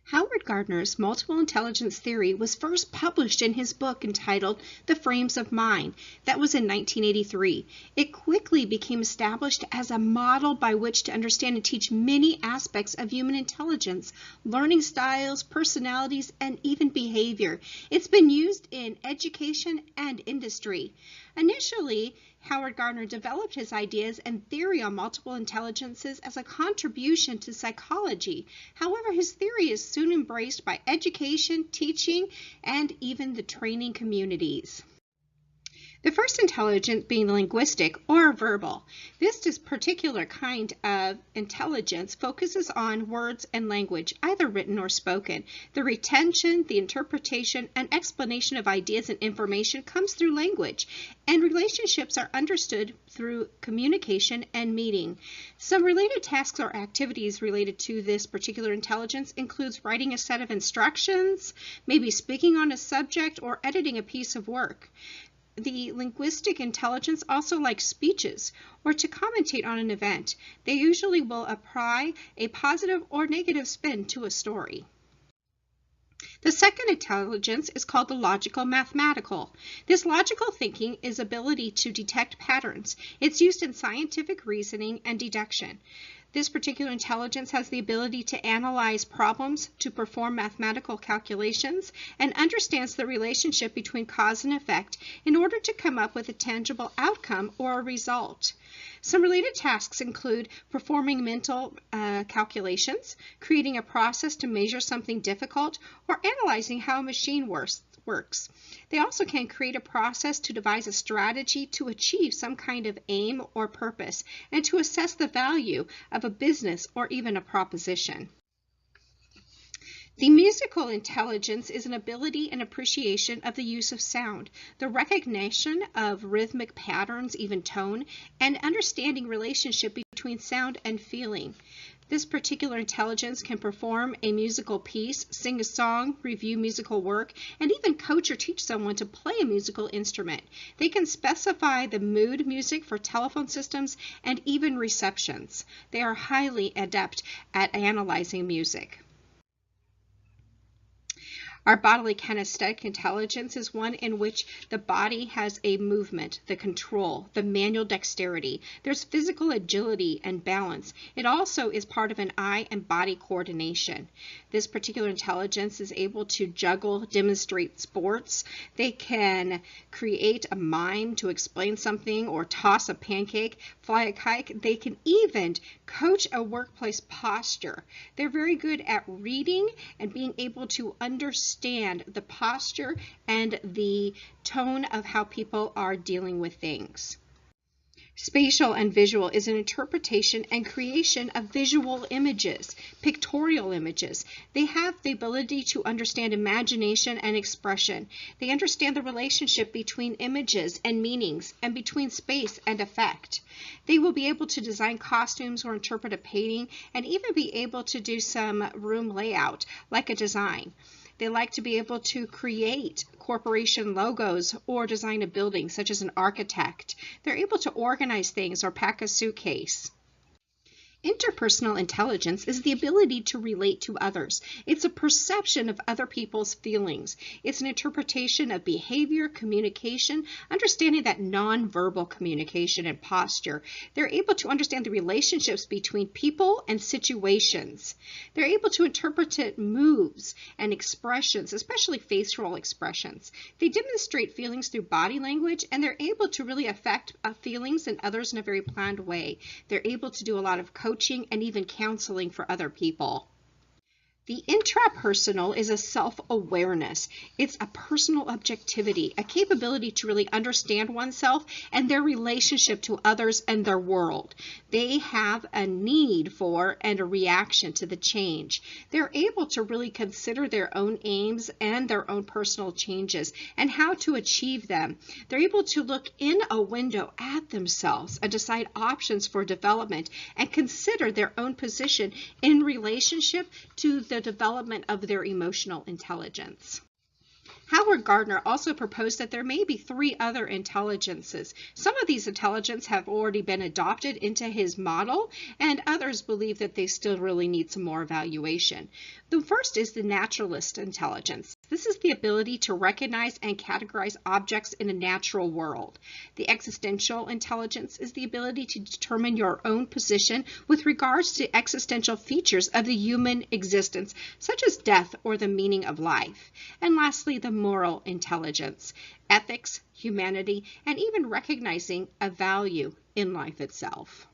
Howard Gardner's multiple intelligence theory was first published in his book entitled The Frames of Mind. That was in 1983. It quickly became established as a model by which to understand and teach many aspects of human intelligence, learning styles, personalities, and even behavior. It's been used in education and industry. Initially, Howard Gardner developed his ideas and theory on multiple intelligences as a contribution to psychology. However, his theory is soon embraced by education, teaching, and even the training communities. The first intelligence being linguistic or verbal. This particular kind of intelligence focuses on words and language, either written or spoken. The retention, the interpretation, and explanation of ideas and information comes through language, and relationships are understood through communication and meeting. Some related tasks or activities related to this particular intelligence includes writing a set of instructions, maybe speaking on a subject, or editing a piece of work. The linguistic intelligence also likes speeches or to commentate on an event. They usually will apply a positive or negative spin to a story. The second intelligence is called the logical mathematical. This logical thinking is ability to detect patterns. It's used in scientific reasoning and deduction. This particular intelligence has the ability to analyze problems, to perform mathematical calculations, and understands the relationship between cause and effect in order to come up with a tangible outcome or a result. Some related tasks include performing mental calculations, creating a process to measure something difficult, or analyzing how a machine works. They also can create a process to devise a strategy to achieve some kind of aim or purpose, and to assess the value of a business or even a proposition. The musical intelligence is an ability and appreciation of the use of sound, the recognition of rhythmic patterns, even tone, and understanding relationship between sound and feeling. This particular intelligence can perform a musical piece, sing a song, review musical work, and even coach or teach someone to play a musical instrument. They can specify the mood music for telephone systems and even receptions. They are highly adept at analyzing music. Our bodily kinesthetic intelligence is one in which the body has a movement, the control, the manual dexterity. There's physical agility and balance. It also is part of an eye and body coordination. This particular intelligence is able to juggle, demonstrate sports. They can create a mime to explain something or toss a pancake, fly a kite. They can even coach a workplace posture. They're very good at reading and being able to understand the posture and the tone of how people are dealing with things. Spatial and visual is an interpretation and creation of visual images, pictorial images. They have the ability to understand imagination and expression. They understand the relationship between images and meanings and between space and effect. They will be able to design costumes or interpret a painting and even be able to do some room layout like a design. They like to be able to create corporation logos or design a building, such as an architect. They're able to organize things or pack a suitcase. Interpersonal intelligence is the ability to relate to others. It's a perception of other people's feelings. It's an interpretation of behavior, communication, understanding that nonverbal communication and posture. They're able to understand the relationships between people and situations. They're able to interpret moves and expressions, especially facial expressions. They demonstrate feelings through body language, and they're able to really affect feelings in others in a very planned way. They're able to do a lot of coaching and even counseling for other people. The intrapersonal is a self-awareness. It's a personal objectivity, a capability to really understand oneself and their relationship to others and their world. They have a need for and a reaction to the change. They're able to really consider their own aims and their own personal changes and how to achieve them. They're able to look in a window at themselves and decide options for development and consider their own position in relationship to the development of their emotional intelligence. Howard Gardner also proposed that there may be 3 other intelligences. Some of these intelligences have already been adopted into his model, and others believe that they still really need some more evaluation. The first is the Naturalist Intelligence. This is the ability to recognize and categorize objects in a natural world. The Existential Intelligence is the ability to determine your own position with regards to existential features of the human existence, such as death or the meaning of life. And lastly, the Moral Intelligence, ethics, humanity, and even recognizing a value in life itself.